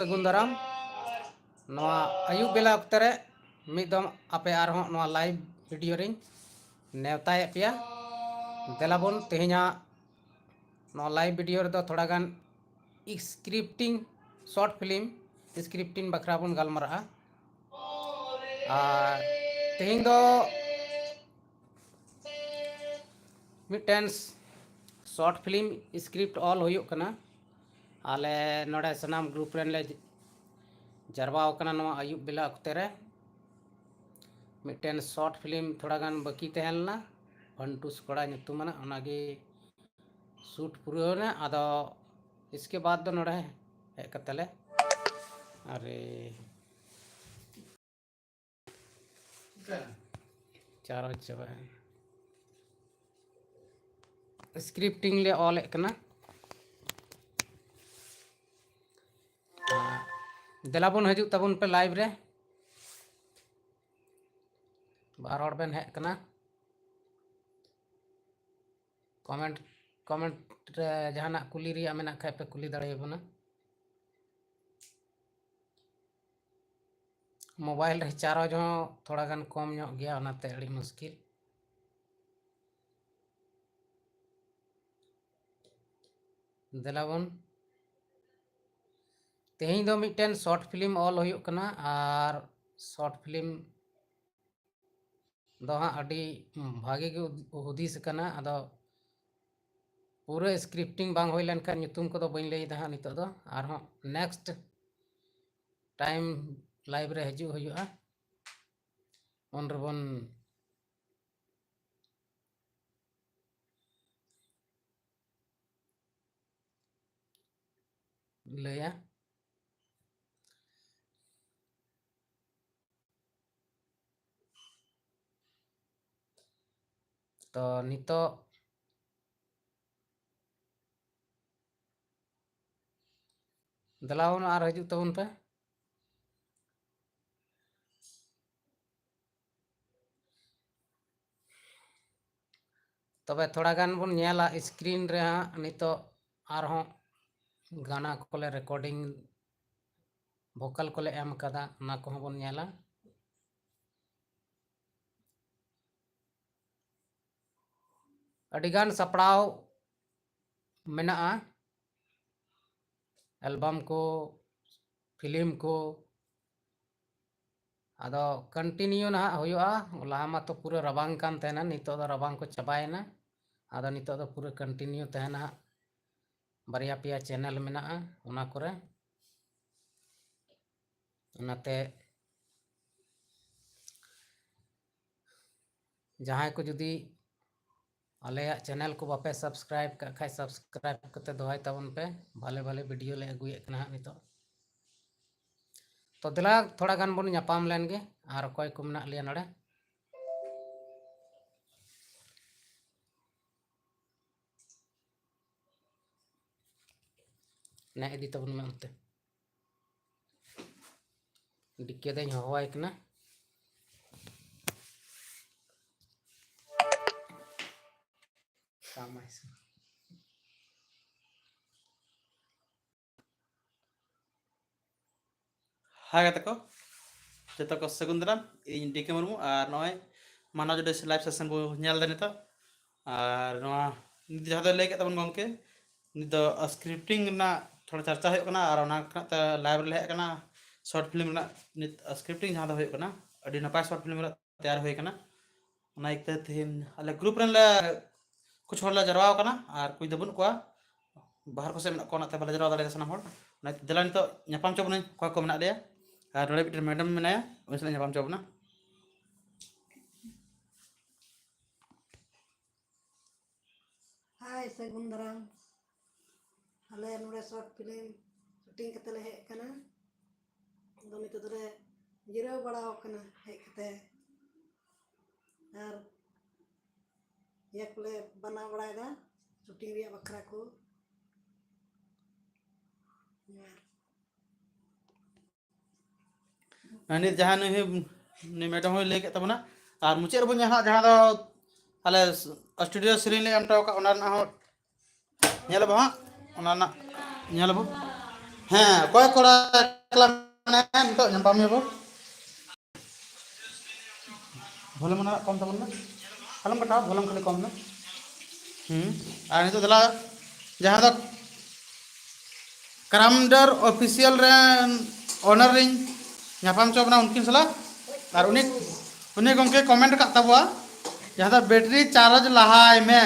ᱥᱟᱹᱜᱩᱱ ᱫᱟᱨᱟᱢ ᱱᱚᱣᱟ ᱟᱭᱩᱵ ᱵᱮᱞᱟ ᱚᱠᱛᱮ ᱨᱮ ᱢᱤᱫ ᱫᱚᱢ ᱟᱯᱮ ᱟᱨᱦᱚᱸ ᱱᱚᱣᱟ ᱞᱟᱭᱤᱵ ᱵᱷᱤᱰᱤᱭᱳ ᱨᱤᱧ ᱱᱮᱣᱛᱟᱭᱮᱫ ᱯᱮᱭᱟ ᱫᱮᱞᱟᱵᱚᱱ ᱛᱮᱦᱮᱧᱟᱜ ᱱᱚᱣᱟ ᱞᱟᱭᱤᱵ ᱵᱷᱤᱰᱤᱭᱳ ᱨᱮᱫᱚ ᱛᱷᱚᱲᱟ ᱜᱟᱱ स्क्रिप्टिंग शॉर्ट फिल्म स्क्रिप्टिंग बखरा बन गलमारा और तेहिं दो मिटन शॉर्ट फिल्म स्क्रिप्ट ऑल हुयुक कना आले नोडे सनाम ग्रुप रेन ले जरवाव कना नवा आयुब बेला अक्ते रे मिटन शॉर्ट फिल्म थोड़ा गान बाकी तहलना फंटूस कोड़ा nyutumana ओनागे शूट पुराना आदो इसके बाद दो नोडे है कतले अरे चारों चबा स्क्रिप्टिंग ले ऑल एकना देलाबन हजू तबन पे लाइव रे बार हड़ बेन है कना कमेंट कमेंट रे जहाना कुली रिया मेना खाय पे कुली दाड़ेबना मोबाइल रे चारो जो थोड़ा गान कम ᱧᱚᱜ गया ओनाते अड़ी मुश्किल देलाबन तेहिं दो मिटन शॉर्ट फिल्म ऑल हुयुक कना और शॉर्ट फिल्म दो हाँ अड़ी भागे के हुदिस कना अदो पूरा स्क्रिप्टिंग बांग होई लेनका nyutum को दो बइन लई दा नितो दो आर हो नेक्स्ट टाइम लाइव रे हजू हुयुआ उन रबन लया तो नितो दलावन आर हजू तबन पे तबे थोड़ा गान बन नेला स्क्रीन रे नितो आर हो गाना कोले रिकॉर्डिंग भोकल कोले एम कदा ना को बन नेला अडिगान सपड़ाव मेना एल्बम को फिल्म को आदो कंटिन्यू ना हुयुआ लहा मा तो पूरा रबांग कान तहना नितो दो रबांग को चबायना आदो नितो दो पूरा कंटिन्यू तहना बारिया पिया चैनल मेना ओना करे ओनाते जहां को जुदी आलेया चैनल को बापे सब्सक्राइब का खाय सब्सक्राइब करते दोहाय तबन पे भले भले वीडियो ले अगुए कना नितो तो दिला थोड़ा गान बन ᱧᱟᱯᱟᱢ लेन गे और कोई को मना लिया नड़े ने इदी तबन में उनते डिके दें हवाई कना कामाइस हाय तको जतो को सगुंदराम इन डीके मुर्मू और नय मानव जडे लाइव सेशन बो नेल दे नितो और नवा नित जहा दो लेके तबन गमके नित स्क्रिप्टिंग ना थोड़ा चर्चा होय कना और ओना कना लाइव ले कना शॉर्ट फिल्म ना नित स्क्रिप्टिंग जहा दो होय कना अडी नपाय शॉर्ट फिल्म तैयार होय कना ओना एकते थिन अले ग्रुप रन ले कुछ होला जरवाव कना और कुछ दबन को बाहर को से को ना ते बले जरवा दाले सना होड़ ना दिला नितो ᱧᱟᱯᱟᱢ चोबन को मना दे और नोड़े बिटर मैडम मेनाया उनसे ᱧᱟᱯᱟᱢ चोबना हाय सगुंदराम हले नोड़े शॉर्ट फिल्म शूटिंग कते ले हे कना दो नितो दरे जिराव बड़ाव कना हे कते और एकले बना बड़ायदा शूटिंग रिया बखरा को नित जहां नि मैडम हो लेके तबना और मुचे रबो जहां दो अले स्टूडियो सीरीन ले एमटा का ओना ना हो नेलबो हा ओना ना नेलबो ᱦᱮᱸ ᱚᱠᱚᱭ ᱠᱚᱲᱟ ᱮᱠᱞᱟ ᱢᱮᱱᱟᱭᱟ ᱱᱤᱛᱚᱜ ᱧᱟᱯᱟᱢ ᱭᱟᱵᱚ ᱵᱷᱚᱞᱮ ᱢᱚᱱᱟ कम ᱛᱟᱵᱚᱱ ᱢᱮ ᱟᱞᱚᱢ ᱠᱟᱴᱟᱣ ᱵᱷᱚᱞᱮᱢ खाली कम ᱢᱮ ᱟᱨ ᱱᱤᱛᱚᱜ ᱫᱮᱞᱟ ᱡᱟᱦᱟᱸ ᱫᱚ क्रामडर ऑफिशियल रेन ओनर रिंग ñapam ᱪᱚ ᱵᱚᱱᱟ उनकिन साला और उन्हें गंके कमेंट का तबवा जहाँ दा बैटरी चार्ज लहाय में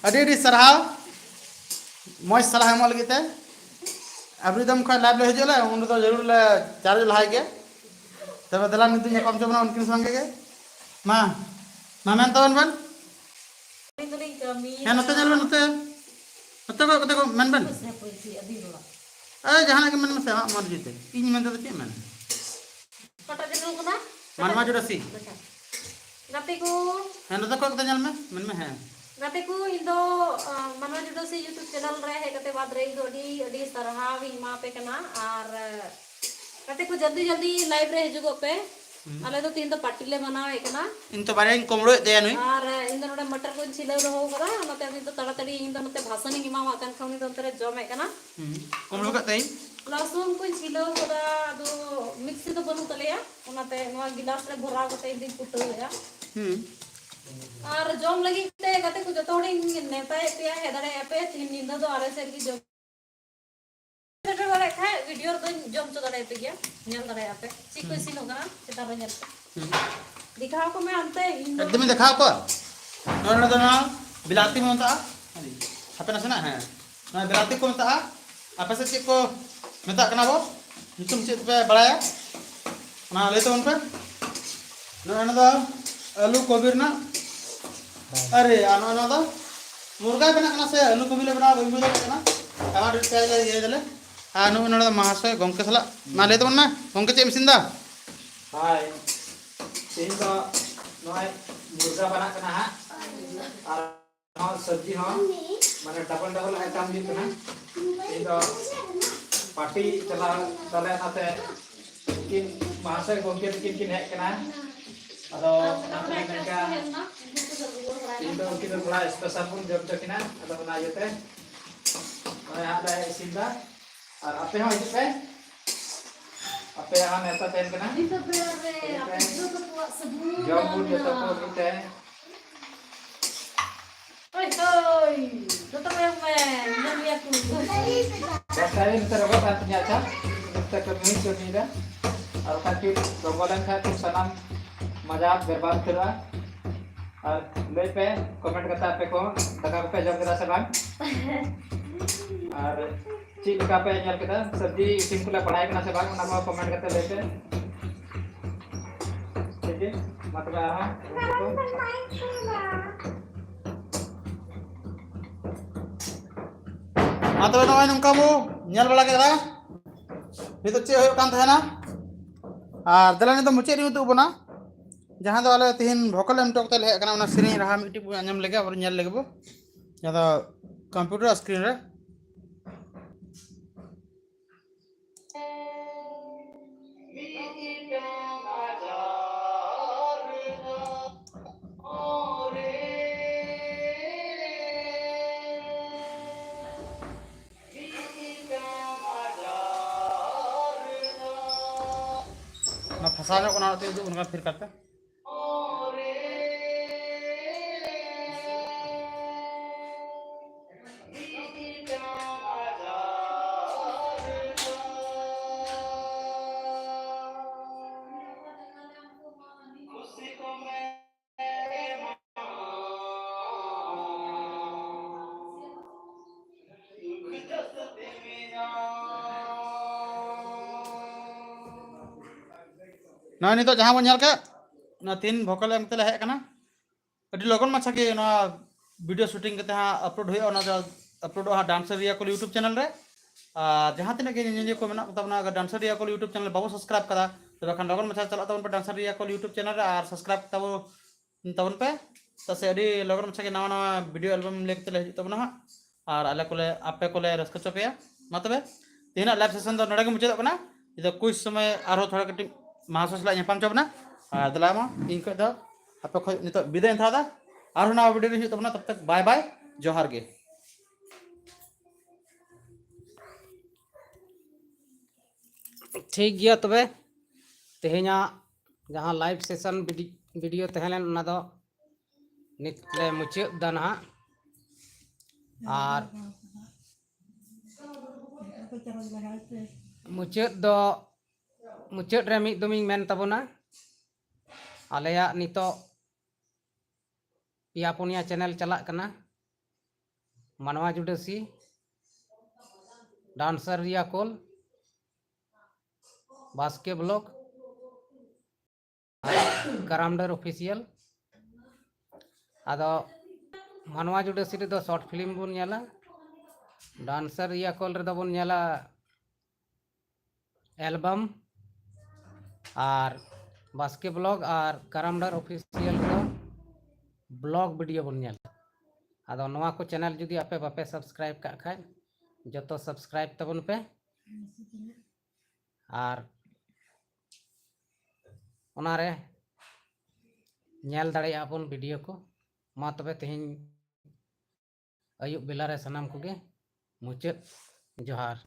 अडी अडी सरहाव मौज सलाह एम लगे ते अभी दम खा लाइव ले हजला उन तो जरूर ले चार्ज लहाय के तब दला नितु ñapam ᱪᱚ बना उनकिन संगे के मा मेन तवन बन है नते जल बन नते को मेन बन अरे जहां के मन में से मर्जी ते इन में तो चे मन कटा जरूर कना मानवा जुड़सी गाते को है नते को कते जल में मन में है गाते को इंदो मनवा जुडो से YouTube चैनल रे है कते बाद रे इंदो अडी सरहाव इमा पे कना और गाते को जल्दी जल्दी लाइव रे हिजुगो पे आले तो तीन तो पार्टी ले बनावे कना इन तो बारे कोमड़ो दे नुई और इंदो नोडे मटर को छिले रहो करा नते अभी तो तड़ातड़ी इंदो नते भाषण इमा वाकन खौनी तो तरे जमे कना कोमड़ो का तई लसुन को छिलो करा दो मिक्सी तो बनु तलेया उनाते नवा गिलास रे भरा कते दिन पुटलेया और जम लगी ते गते को जतोड़ी नेता पे है दड़े पे तीन निंदा तो आरे से की जम बेटर वाले खाए वीडियो तो जम तो दड़े पे गया नेल दड़े पे चिको सिनो का सेटा बनेल दिखाओ को मैं अंते एकदम दिखाओ को नोन तो ना बिलाती में होता apa nasana है ना बिलाती को होता apa से चेक को मेता कना बो नितुम चेक पे बड़ाया ना ले तो उन पे नोन तो आलू कोबीर ना अरे आनो ना तो मुर्गा बना कना से आलू कोबी ले बना बई मुर्गा कना टमाटर प्याज ले ये दले आनु नोन महाशय गंके सला मा ले तो ना गंके चे मिसिन दा हाय तीन तो नॉय मुर्गा बना करना है और हाँ सब्जी हाँ माने डबल डबल आइटम भी करना तीन तो पार्टी चला तले नाते किन महाशय गंके किन है करना अदो नका तीन तो किन बड़ा स्पेशल पुन जब जकिना अदो बना येते नॉय आता है सिंदा और आपे हाँ इस पे apa yang neta ten kena itu berare apa itu tuh sebelum jambul jatuh ko kita oi tetap yang men dan lihat tuh saya ini terobos artinya aja kita kami sunida और खातिर रंगोलन खातिर सलाम मजाक बर्बाद करवा और ले पे कमेंट करता पे को तका पे जब करा सलाम और चीज का पे ñal kita सब्जी सिंपल पढ़ाई करना से बाग ना कमेंट करते लेते ठीक है मतलब हां हाँ तो नॉय नंका बो ñal बड़ा के नितो चे होय कान थाना और दलानी तो मुचे रिउ तो बना जहां दो आले तिहिन भोकल एम टोक तले कना उना सिरिन रहा मिटी आंजम लेगे और ñal लेगे बो या तो कंप्यूटर स्क्रीन रे ना फसाने को ना आते हैं उनका फिर करते ना नहीं तो जहाँ बन ñal के ना तीन भोकल एम तले है कना अडी लगन माछा के ना वीडियो शूटिंग करते हाँ अपलोड हुआ ना अपलोड हाँ डांसर रिया को यूट्यूब चैनल रे जहाँ तीन के निजे को मेना तबना अगर डांसर रिया को यूट्यूब चैनल बाबू सब्सक्राइब करा तो बखान लगन माछा चला तबन पे डांसर रिया को यूट्यूब चैनल रे और सब्सक्राइब तबो तबन पे तसे अडी लगन माछा के नवा नवा वीडियो एल्बम लेके तले तबना हाँ और आले कोले आपे कोले रस्क चपेया मा तबे तीन लाइव सेशन दो नडे के मुचे तबना इधर कुछ समय आरो थोड़ा कटी महाशय सला ñapam चबना और दलामा इन को द आपे खो नितो विदाय था दा और ना वीडियो रे तबना तब तक बाय बाय जोहार गे ठीक गया तबे तेहेኛ जहाँ लाइव सेशन वीडियो तहलेन ना दो नित ले मुचाद दा ना और मुचाद रे मिद दमिंग मेन तबना आलेया नितो पिया पुनिया चैनल चला कना मानवा जुडसी डांसर रिया कोल बास्के ब्लॉग करामडर ऑफिशियल आदो मानवा जुडसी रे दो शॉर्ट फिल्म बन नेला डांसर रिया कोल रे दो बन नेला एल्बम और बास्के ब्लॉग और करामडर ऑफिशियल दो ब्लॉग वीडियो बन नेला आदो नवा को चैनल जुदी आपे बापे सब्सक्राइब का खाय जतो सब्सक्राइब तबन पे और ओनारे नेल दाड़े आपन वीडियो को मा तबे तेहिं अयुब बेला रे सनाम कोगे मुचाद जोहार।